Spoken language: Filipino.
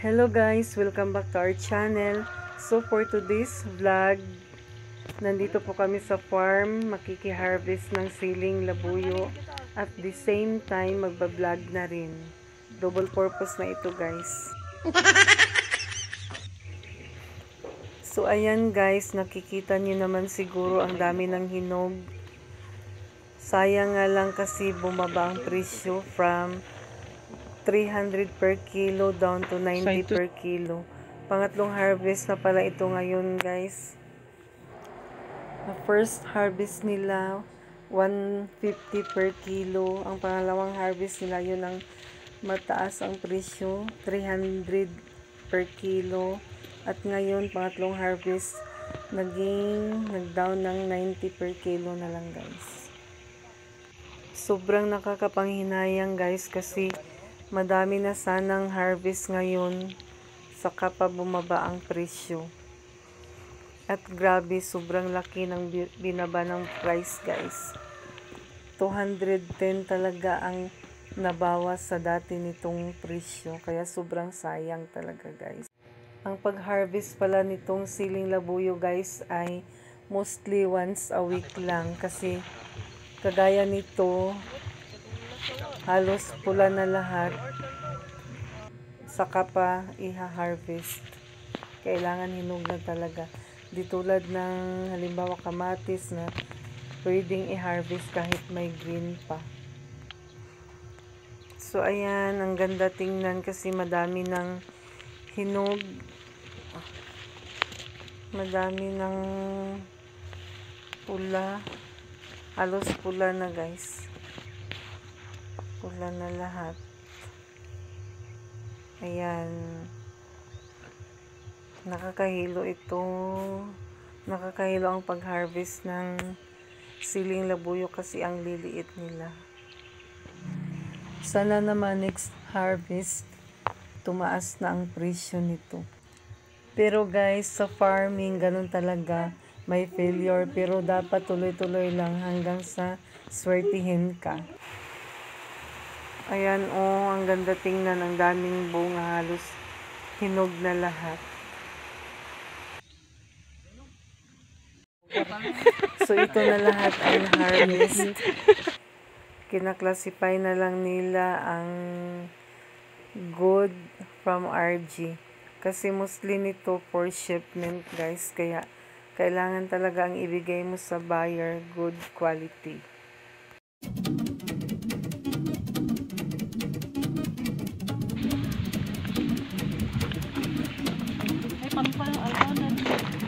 Hello guys, welcome back to our channel. So for today's vlog, nandito po kami sa farm, makiki-harvest ng siling labuyo at the same time magba-vlog na rin. Double purpose na ito guys. So ayan guys, nakikita niyo naman siguro ang dami ng hinog. Sayang nga lang kasi bumaba ang presyo from 300 per kilo down to 90 per kilo. Pangatlong harvest na pala ito ngayon guys. The first harvest nila 150 per kilo. Ang pangalawang harvest nila yun ang mataas ang presyo, 300 per kilo. At ngayon pangatlong harvest nag-down ng 90 per kilo na lang guys. Sobrang nakakapanghinayang guys kasi madami na sanang harvest ngayon saka pa bumaba ang presyo. At grabe, sobrang laki ng binaba ng price guys. 210 talaga ang nabawas sa dati nitong presyo. Kaya sobrang sayang talaga guys. Ang pag-harvest pala nitong siling labuyo guys ay mostly once a week lang. Kasi kagaya nito, halos pula na lahat. Saka pa iha-harvest. Kailangan hinog na talaga. Di tulad ng halimbawa kamatis na pwedeng i-harvest kahit may green pa. So ayan, ang ganda tingnan kasi madami ng hinog. Madami ng pula. Halos pula na guys. Pula na lahat. Ayan. Nakakahilo ito. Nakakahilo ang pag-harvest ng siling labuyo kasi ang liliit nila. Sana naman next harvest tumaas na ang presyo nito. Pero guys, sa farming ganun talaga, may failure pero dapat tuloy-tuloy lang hanggang sa swertihin ka. Ayan oh, ang ganda tingnan, ang daming bunga, halos hinog na lahat. So ito na lahat ang harvest. Kinaklasify na lang nila ang good from RG. Kasi mostly nito for shipment guys. Kaya kailangan talaga ang ibigay mo sa buyer good quality. Ay, paano pa yung alcohol?